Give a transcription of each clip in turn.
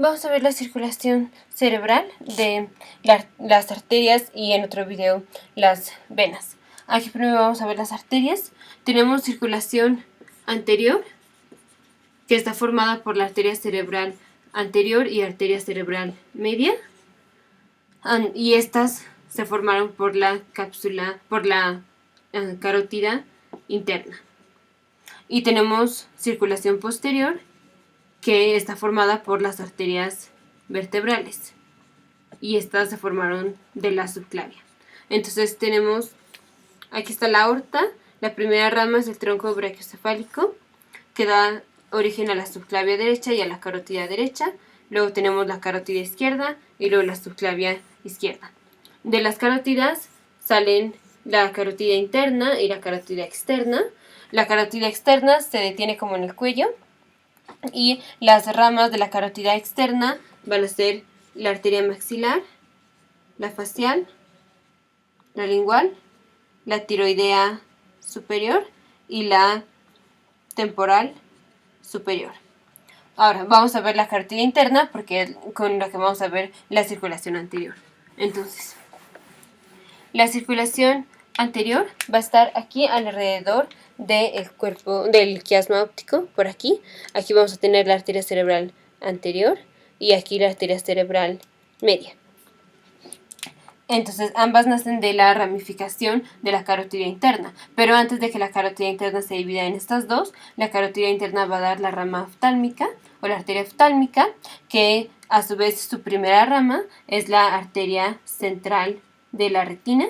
Vamos a ver la circulación cerebral de las arterias y en otro video las venas. Aquí primero vamos a ver las arterias. Tenemos circulación anterior, que está formada por la arteria cerebral anterior y arteria cerebral media. Y estas se formaron por la cápsula, por la carótida interna. Y tenemos circulación posterior, que está formada por las arterias vertebrales. Y estas se formaron de la subclavia. Entonces tenemos, aquí está la aorta, la primera rama es el tronco brachiocefálico, que da origen a la subclavia derecha y a la carótida derecha. Luego tenemos la carótida izquierda y luego la subclavia izquierda. De las carótidas salen la carótida interna y la carótida externa. La carótida externa se detiene como en el cuello y las ramas de la carótida externa van a ser la arteria maxilar, la facial, la lingual, la tiroidea superior y la temporal superior. Ahora vamos a ver la carótida interna porque es con la que vamos a ver la circulación anterior. Entonces, la circulación anterior va a estar aquí alrededor del cuerpo, del quiasma óptico, por aquí. Aquí vamos a tener la arteria cerebral anterior y aquí la arteria cerebral media. Entonces ambas nacen de la ramificación de la carótida interna, pero antes de que la carótida interna se divida en estas dos, la carótida interna va a dar la rama oftálmica o la arteria oftálmica, que a su vez su primera rama es la arteria central de la retina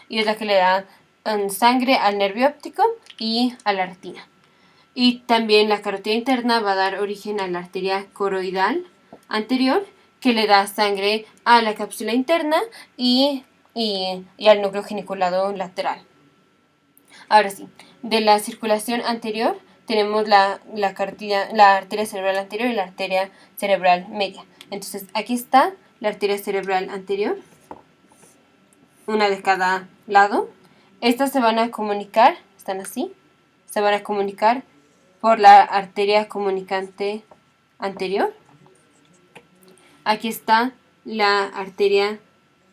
y es la que le da sangre al nervio óptico y a la retina. Y también la carótida interna va a dar origen a la arteria coroidal anterior, que le da sangre a la cápsula interna y al núcleo geniculado lateral. Ahora sí, de la circulación anterior tenemos la arteria cerebral anterior y la arteria cerebral media. Entonces aquí está la arteria cerebral anterior, una de cada lado. Estas se van a comunicar, están así, se van a comunicar por la arteria comunicante anterior. Aquí está la arteria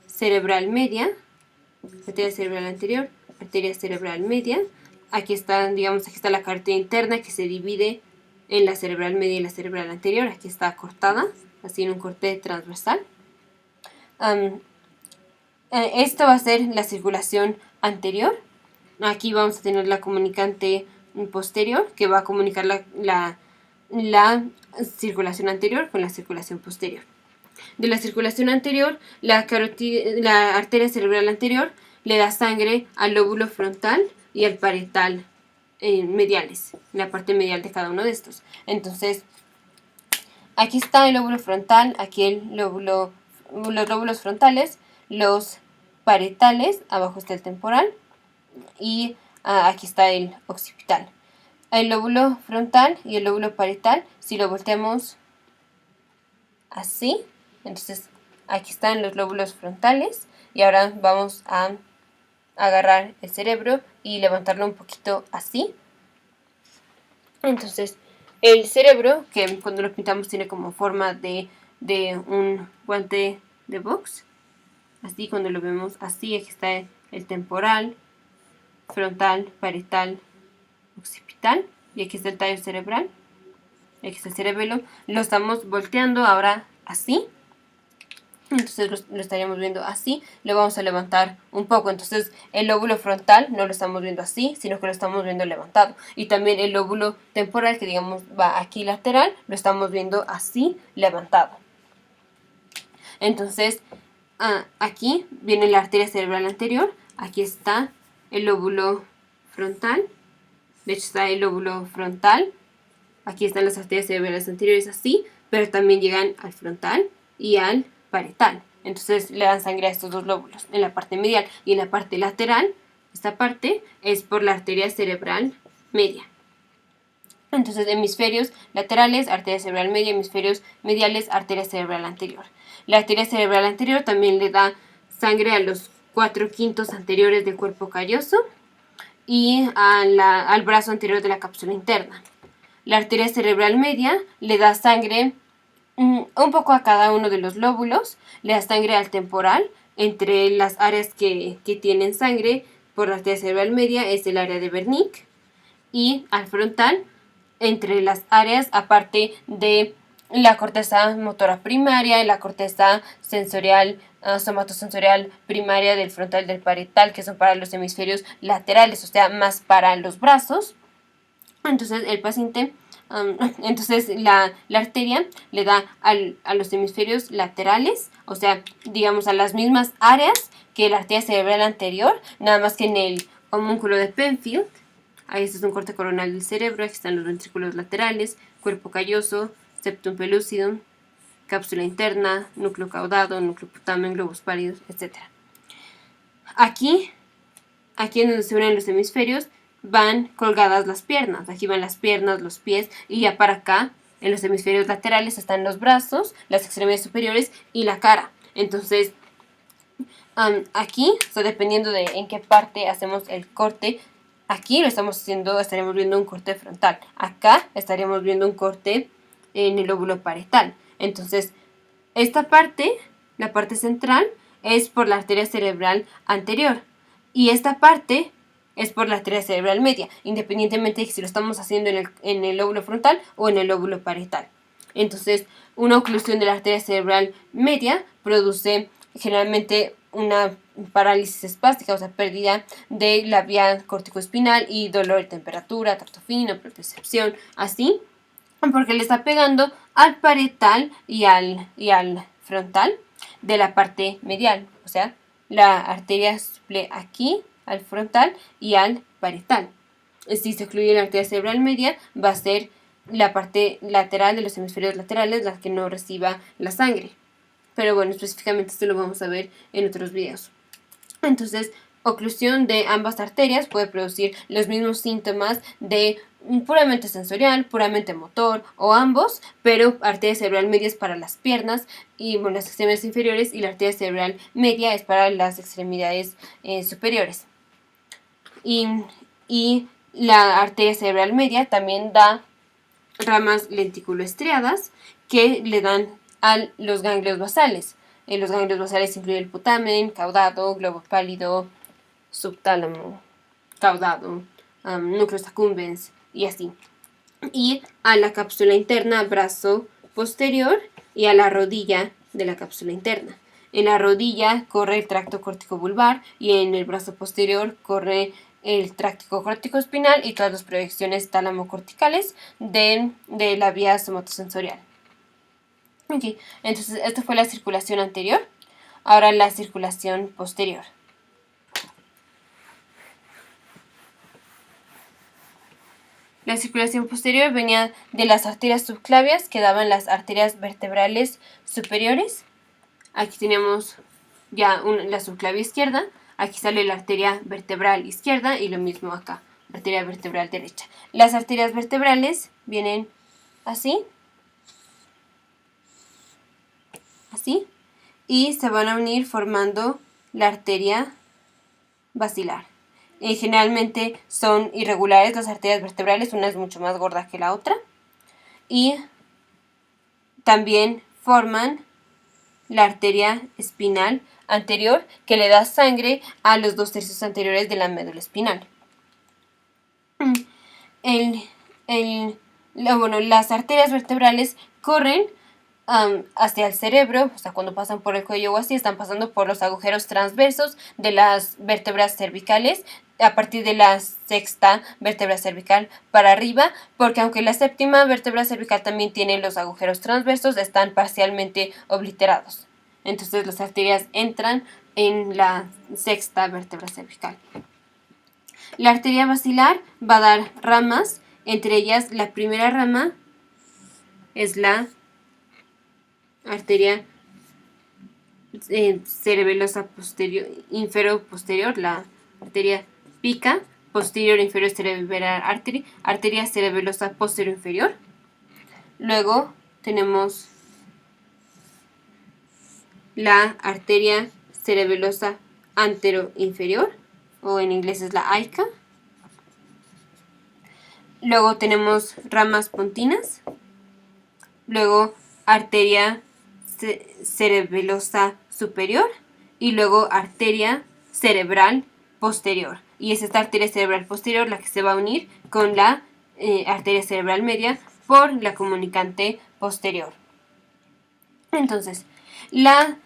cerebral media, arteria cerebral anterior, arteria cerebral media. Aquí está, digamos, aquí está la carótida interna que se divide en la cerebral media y la cerebral anterior. Aquí está cortada, así en un corte transversal. Esto va a ser la circulación anterior. Aquí vamos a tener la comunicante posterior, que va a comunicar la circulación anterior con la circulación posterior. De la circulación anterior, la arteria cerebral anterior le da sangre al lóbulo frontal y al parietal mediales, la parte medial de cada uno de estos. Entonces, aquí está el lóbulo frontal, aquí los lóbulos frontales, los parietales, abajo está el temporal y aquí está el occipital. El lóbulo frontal y el lóbulo parietal, si lo volteamos así, entonces aquí están los lóbulos frontales y ahora vamos a agarrar el cerebro y levantarlo un poquito así. Entonces el cerebro, que cuando lo pintamos tiene como forma de un guante de box, así cuando lo vemos así, aquí está el temporal, frontal, parietal, occipital y aquí está el tallo cerebral, y aquí está el cerebelo. Lo estamos volteando ahora así, entonces lo estaríamos viendo así, lo vamos a levantar un poco. Entonces el lóbulo frontal no lo estamos viendo así, sino que lo estamos viendo levantado. Y también el lóbulo temporal, que digamos va aquí lateral, lo estamos viendo así, levantado. Entonces aquí viene la arteria cerebral anterior, aquí está el lóbulo frontal, de hecho está el lóbulo frontal, aquí están las arterias cerebrales anteriores así, pero también llegan al frontal y al parietal. Entonces le dan sangre a estos dos lóbulos en la parte medial y en la parte lateral. Esta parte es por la arteria cerebral media. Entonces hemisferios laterales, arteria cerebral media, hemisferios mediales, arteria cerebral anterior. La arteria cerebral anterior también le da sangre a los 4/5 anteriores del cuerpo calloso y al brazo anterior de la cápsula interna. La arteria cerebral media le da sangre un poco a cada uno de los lóbulos, le da sangre al temporal. Entre las áreas que tienen sangre por la arteria cerebral media es el área de Wernicke, y al frontal, entre las áreas, aparte de la corteza motora primaria y la corteza sensorial, somatosensorial primaria del frontal del parietal, que son para los hemisferios laterales, o sea, más para los brazos. Entonces el paciente, entonces la arteria le da a los hemisferios laterales, o sea, digamos a las mismas áreas que la arteria cerebral anterior, nada más que en el homúnculo de Penfield. Ahí este es un corte coronal del cerebro, aquí están los ventrículos laterales, cuerpo calloso, septum pellucidum, cápsula interna, núcleo caudado, núcleo putamen, globos pálidos, etc. Aquí en donde se unen los hemisferios, van colgadas las piernas. Aquí van las piernas, los pies, y ya para acá, en los hemisferios laterales, están los brazos, las extremidades superiores y la cara. Entonces, aquí, dependiendo de en qué parte hacemos el corte, aquí lo estaríamos viendo un corte frontal. Acá estaríamos viendo un corte en el lóbulo parietal. Entonces, esta parte, la parte central, es por la arteria cerebral anterior. Y esta parte es por la arteria cerebral media, independientemente de si lo estamos haciendo en el lóbulo frontal o en el lóbulo parietal. Entonces, una oclusión de la arteria cerebral media produce generalmente una parálisis espástica, o sea, pérdida de la vía corticoespinal y dolor y temperatura, tractofino, propiocepción, así, porque le está pegando al parietal y al frontal de la parte medial, o sea, la arteria suple aquí al frontal y al parietal. Si se excluye la arteria cerebral media, va a ser la parte lateral de los hemisferios laterales la que no reciba la sangre. Pero bueno, específicamente esto lo vamos a ver en otros videos. Entonces, oclusión de ambas arterias puede producir los mismos síntomas de puramente sensorial, puramente motor o ambos, pero arteria cerebral media es para las piernas y las extremidades inferiores, y la arteria cerebral media es para las extremidades superiores. Y la arteria cerebral media también da ramas lenticuloestriadas que le dan a los ganglios basales. Los ganglios basales incluyen el putamen, caudado, globo pálido, subtálamo, caudado, núcleos accumbens y así. Y a la cápsula interna, brazo posterior, y a la rodilla de la cápsula interna. En la rodilla corre el tracto corticobulbar y en el brazo posterior corre el tracto corticoespinal y todas las proyecciones talamocorticales de la vía somatosensorial. Okay. Entonces, esta fue la circulación anterior. Ahora la circulación posterior. La circulación posterior venía de las arterias subclavias que daban las arterias vertebrales superiores. Aquí tenemos ya la subclavia izquierda. Aquí sale la arteria vertebral izquierda y lo mismo acá, arteria vertebral derecha. Las arterias vertebrales vienen así, y se van a unir formando la arteria basilar. Generalmente son irregulares las arterias vertebrales, una es mucho más gorda que la otra, y también forman la arteria espinal anterior, que le da sangre a los 2/3 anteriores de la médula espinal. Las arterias vertebrales corren hacia el cerebro, o sea, cuando pasan por el cuello o así, están pasando por los agujeros transversos de las vértebras cervicales, a partir de la sexta vértebra cervical para arriba, porque aunque la séptima vértebra cervical también tiene los agujeros transversos, están parcialmente obliterados. Entonces las arterias entran en la sexta vértebra cervical. La arteria basilar va a dar ramas, entre ellas la primera rama es la arteria cerebelosa posterior, infero-posterior, la arteria pica, posterior inferior cerebral artery, arteria cerebelosa posterior inferior. Luego tenemos la arteria cerebelosa antero inferior, o en inglés es la AICA. Luego tenemos ramas pontinas. Luego arteria cerebelosa superior y luego arteria cerebral posterior. Y es esta arteria cerebral posterior la que se va a unir con la arteria cerebral media por la comunicante posterior. Entonces, la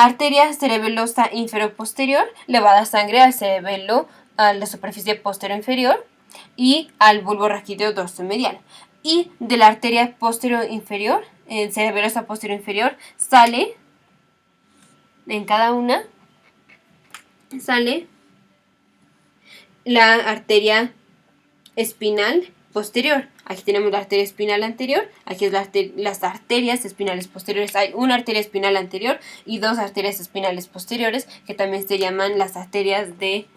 arteria cerebelosa inferior posterior le va a dar sangre al cerebelo, a la superficie posterior inferior y al bulbo raquídeo dorsomedial. Y de la arteria posterior inferior, cerebelosa posterior inferior, sale en cada una, sale la arteria espinal posterior. Aquí tenemos la arteria espinal anterior, aquí es las arterias espinales posteriores. Hay una arteria espinal anterior y dos arterias espinales posteriores que también se llaman las arterias de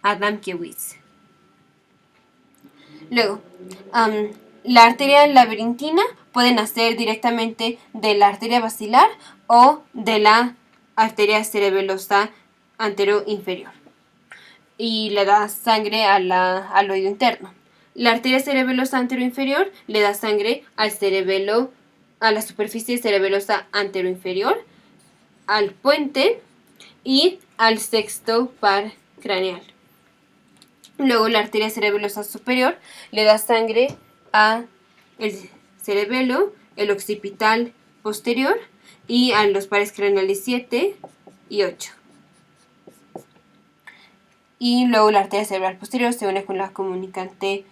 Adamkiewicz. Luego, la arteria labirintina puede nacer directamente de la arteria basilar o de la arteria cerebelosa anterior inferior y le da sangre al oído interno. La arteria cerebelosa anterior inferior le da sangre al cerebelo, a la superficie cerebelosa anterior inferior, al puente y al sexto par craneal. Luego la arteria cerebelosa superior le da sangre a el cerebelo, el occipital posterior y a los pares craneales 7 y 8. Y luego la arteria cerebral posterior se une con la comunicante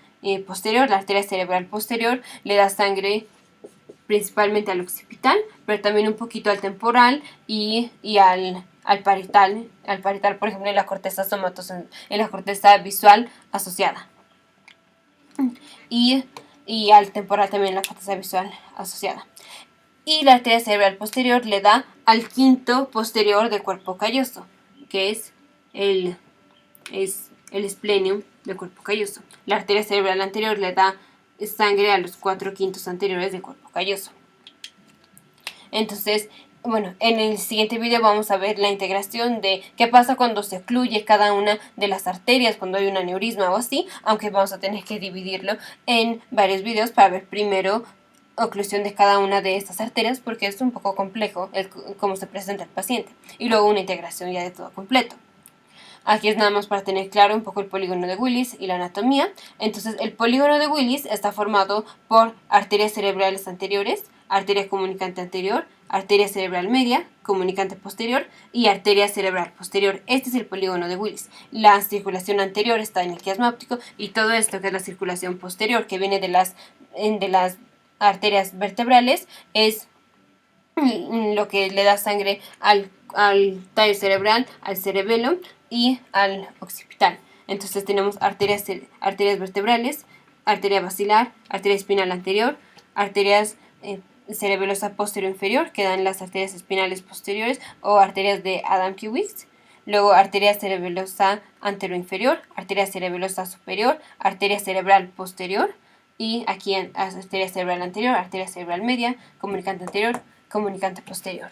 posterior. La arteria cerebral posterior le da sangre principalmente al occipital, pero también un poquito al temporal y al parietal. Al parietal, por ejemplo, en la corteza en la corteza visual asociada. Y al temporal también en la corteza visual asociada. Y la arteria cerebral posterior le da al quinto posterior del cuerpo calloso, que es el esplenium del cuerpo calloso. La arteria cerebral anterior le da sangre a los 4/5 anteriores del cuerpo calloso. Entonces, bueno, en el siguiente video vamos a ver la integración de qué pasa cuando se ocluye cada una de las arterias, cuando hay un aneurisma o así, aunque vamos a tener que dividirlo en varios videos para ver primero oclusión de cada una de estas arterias, porque es un poco complejo cómo se presenta el paciente, y luego una integración ya de todo completo. Aquí es nada más para tener claro un poco el polígono de Willis y la anatomía. Entonces, el polígono de Willis está formado por arterias cerebrales anteriores, arteria comunicante anterior, arteria cerebral media, comunicante posterior y arteria cerebral posterior. Este es el polígono de Willis. La circulación anterior está en el quiasma óptico y todo esto que es la circulación posterior, que viene de las arterias vertebrales, es lo que le da sangre al tallo cerebral, al cerebelo y al occipital. Entonces tenemos arterias vertebrales, arteria basilar, arteria espinal anterior, arterias cerebelosa posterior inferior, que dan las arterias espinales posteriores o arterias de Adamkiewicz. Luego arteria cerebelosa anterior inferior, arteria cerebelosa superior, arteria cerebral posterior y aquí arteria cerebral anterior, arteria cerebral media, comunicante anterior, comunicante posterior.